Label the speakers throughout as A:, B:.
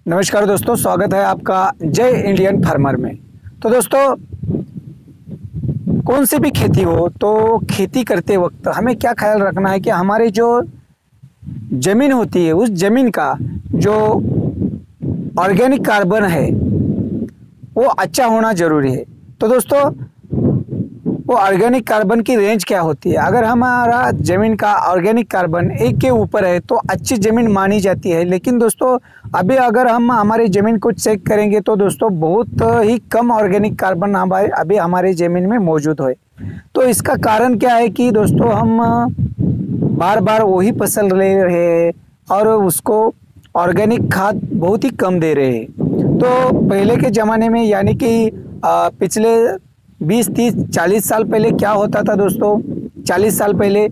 A: नमस्कार दोस्तों, स्वागत है आपका जय इंडियन फार्मर में। तो दोस्तों, कौन सी भी खेती हो तो खेती करते वक्त हमें क्या ख्याल रखना है कि हमारी जो ज़मीन होती है उस ज़मीन का जो ऑर्गेनिक कार्बन है वो अच्छा होना ज़रूरी है। तो दोस्तों, वो ऑर्गेनिक कार्बन की रेंज क्या होती है? अगर हमारा ज़मीन का ऑर्गेनिक कार्बन 1 के ऊपर है तो अच्छी ज़मीन मानी जाती है। लेकिन दोस्तों, अभी अगर हम हमारी ज़मीन को चेक करेंगे तो दोस्तों बहुत ही कम ऑर्गेनिक कार्बन अभी हमारी ज़मीन में मौजूद है। तो इसका कारण क्या है कि दोस्तों हम बार बार वही फसल ले रहे हैं और उसको ऑर्गेनिक खाद बहुत ही कम दे रहे हैं। तो पहले के ज़माने में यानी कि पिछले 20, 30, 40 साल पहले क्या होता था दोस्तों? 40 साल पहले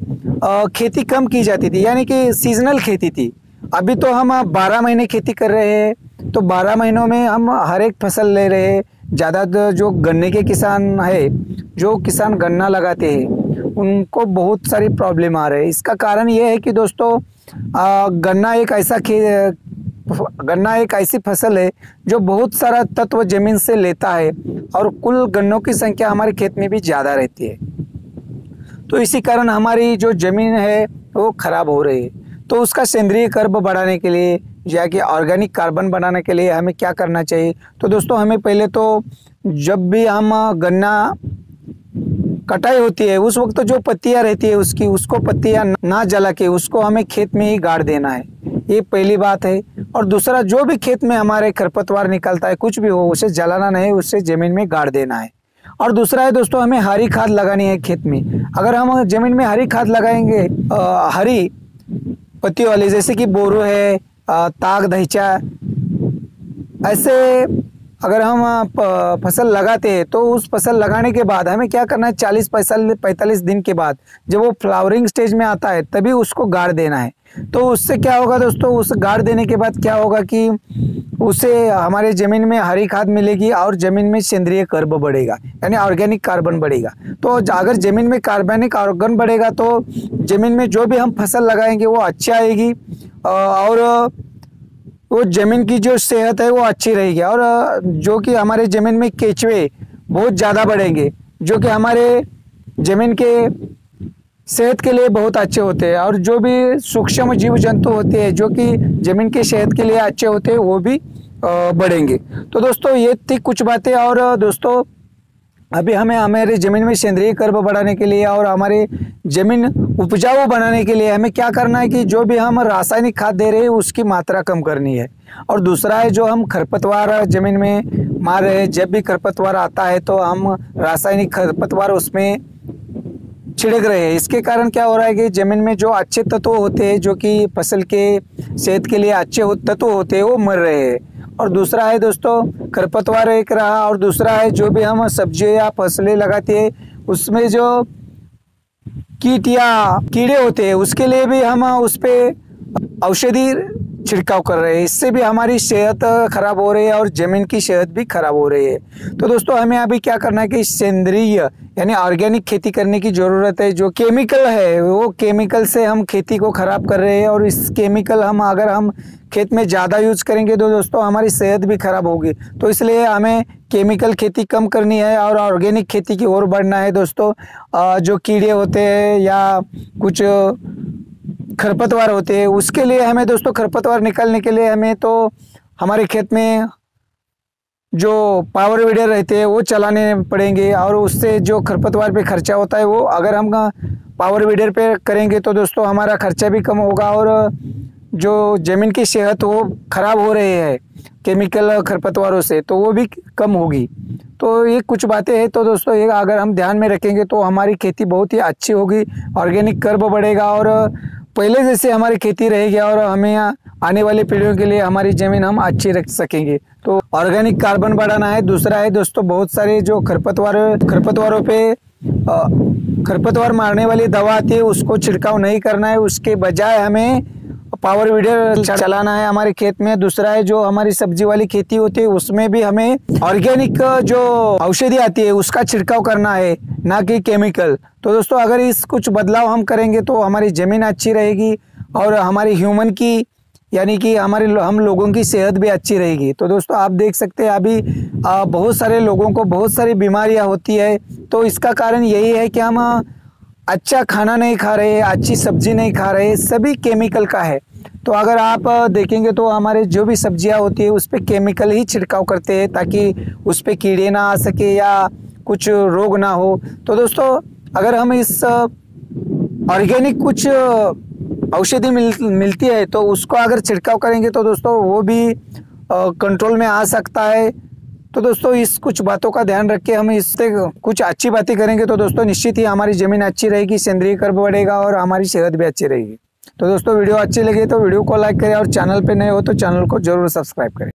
A: खेती कम की जाती थी, यानी कि सीजनल खेती थी। अभी तो हम 12 महीने खेती कर रहे हैं, तो 12 महीनों में हम हर एक फसल ले रहे हैं। ज़्यादातर जो गन्ने के किसान है, जो किसान गन्ना लगाते हैं, उनको बहुत सारी प्रॉब्लम आ रहे हैं। इसका कारण ये है कि दोस्तों गन्ना एक ऐसी फसल है जो बहुत सारा तत्व जमीन से लेता है और कुल गन्नों की संख्या हमारे खेत में भी ज़्यादा रहती है। तो इसी कारण हमारी जो ज़मीन है वो खराब हो रही है। तो उसका सेंद्रीय कर्ब बढ़ाने के लिए या कि ऑर्गेनिक कार्बन बनाने के लिए हमें क्या करना चाहिए? तो दोस्तों, हमें पहले तो जब भी हम गन्ना कटाई होती है उस वक्त जो पत्तियां रहती है उसको पत्तियां ना जला के उसको हमें खेत में ही गाड़ देना है। ये पहली बात है। और दूसरा, जो भी खेत में हमारे खरपतवार निकलता है, कुछ भी हो, उसे जलाना नहीं, उससे ज़मीन में गाड़ देना है। और दूसरा है दोस्तों, हमें हरी खाद लगानी है खेत में। अगर हम ज़मीन में हरी खाद लगाएंगे, हरी पत्ती वाली, जैसे कि बोरो है, ताग दहीचा, ऐसे अगर हम फसल लगाते हैं तो उस फसल लगाने के बाद हमें क्या करना है? 40-45 दिन के बाद जब वो फ्लावरिंग स्टेज में आता है तभी उसको गाड़ देना है। तो उससे क्या होगा दोस्तों? उस गाड़ देने के बाद क्या होगा कि उससे हमारे ज़मीन में हरी खाद मिलेगी और ज़मीन में सेंद्रीय कर्ब बढ़ेगा, यानी ऑर्गेनिक कार्बन बढ़ेगा। तो अगर ज़मीन में कार्बनिक कार्बन बढ़ेगा तो ज़मीन में जो भी हम फसल लगाएंगे वो अच्छी आएगी और वो ज़मीन की जो सेहत है वो अच्छी रहेगी। और जो कि हमारे ज़मीन में केचुए बहुत ज़्यादा बढ़ेंगे, जो कि हमारे ज़मीन के सेहत के लिए बहुत अच्छे होते हैं। और जो भी सूक्ष्म जीव जंतु होते हैं जो कि ज़मीन की सेहत के लिए अच्छे होते हैं वो भी बढ़ेंगे। तो दोस्तों, ये थी कुछ बातें। और दोस्तों, अभी हमें हमारे ज़मीन में सेंद्रीय कर्ब बढ़ाने के लिए और हमारे ज़मीन उपजाऊ बनाने के लिए हमें क्या करना है कि जो भी हम रासायनिक खाद दे रहे हैं उसकी मात्रा कम करनी है। और दूसरा है, जो हम खरपतवार ज़मीन में मार रहे हैं, जब भी खरपतवार आता है तो हम रासायनिक खरपतवार उसमें छिड़क रहे हैं। इसके कारण क्या हो रहा है कि ज़मीन में जो अच्छे तत्व होते हैं, जो कि फसल के सेहत के लिए अच्छे तत्व होते हैं, वो मर रहे हैं। और दूसरा है दोस्तों, खरपतवार एक रहा। और दूसरा है, जो भी हम सब्जी या फसलें लगाते हैं उसमें जो कीट या कीड़े होते हैं उसके लिए भी हम उस पर औषधि छिड़काव कर रहे हैं। इससे भी हमारी सेहत खराब हो रही है और ज़मीन की सेहत भी खराब हो रही है। तो दोस्तों, हमें अभी क्या करना है कि सेंद्रीय यानी ऑर्गेनिक खेती करने की ज़रूरत है। जो केमिकल है वो केमिकल से हम खेती को ख़राब कर रहे हैं और इस केमिकल अगर हम खेत में ज़्यादा यूज करेंगे तो दोस्तों हमारी सेहत भी खराब होगी। तो इसलिए हमें केमिकल खेती कम करनी है और ऑर्गेनिक खेती की ओर बढ़ना है दोस्तों। जो कीड़े होते हैं या कुछ खरपतवार होते हैं उसके लिए हमें दोस्तों, खरपतवार निकालने के लिए हमें तो हमारे खेत में जो पावर वीडर रहते हैं वो चलाने पड़ेंगे। और उससे जो खरपतवार पे खर्चा होता है वो अगर हम पावर वीडर पे करेंगे तो दोस्तों हमारा खर्चा भी कम होगा और जो ज़मीन की सेहत वो ख़राब हो रही है केमिकल खरपतवारों से, तो वो भी कम होगी। तो ये कुछ बातें हैं। तो दोस्तों, ये अगर हम ध्यान में रखेंगे तो हमारी खेती बहुत ही अच्छी होगी, ऑर्गेनिक कर्ब बढ़ेगा और पहले जैसे हमारी खेती रहेगी और हमें आने वाली पीढ़ियों के लिए हमारी ज़मीन हम अच्छी रख सकेंगे। तो ऑर्गेनिक कार्बन बढ़ाना है। दूसरा है दोस्तों, बहुत सारे जो खरपतवारों पे खरपतवार मारने वाली दवा आती है उसको छिड़काव नहीं करना है, उसके बजाय हमें पावर वीडर चलाना है हमारे खेत में। दूसरा है, जो हमारी सब्जी वाली खेती होती है उसमें भी हमें ऑर्गेनिक जो औषधि आती है उसका छिड़काव करना है, ना कि केमिकल। तो दोस्तों, अगर इस कुछ बदलाव हम करेंगे तो हमारी ज़मीन अच्छी रहेगी और हमारी ह्यूमन की यानी कि हम लोगों की सेहत भी अच्छी रहेगी। तो दोस्तों आप देख सकते हैं अभी बहुत सारे लोगों को बहुत सारी बीमारियां होती है, तो इसका कारण यही है कि हम अच्छा खाना नहीं खा रहे, अच्छी सब्जी नहीं खा रहे, सभी केमिकल का है। तो अगर आप देखेंगे तो हमारे जो भी सब्जियां होती है उस पर केमिकल ही छिड़काव करते हैं ताकि उस पर कीड़े ना आ सके या कुछ रोग ना हो। तो दोस्तों अगर हम इस ऑर्गेनिक कुछ औषधि मिलती है तो उसको अगर छिड़काव करेंगे तो दोस्तों वो भी कंट्रोल में आ सकता है। तो दोस्तों इस कुछ बातों का ध्यान रख के हम इससे कुछ अच्छी बातें करेंगे तो दोस्तों निश्चित ही हमारी ज़मीन अच्छी रहेगी, सेंद्रीय कर्ब बढ़ेगा और हमारी सेहत भी अच्छी रहेगी। तो दोस्तों वीडियो अच्छी लगी तो वीडियो को लाइक करें और चैनल पे नए हो तो चैनल को जरूर सब्सक्राइब करें।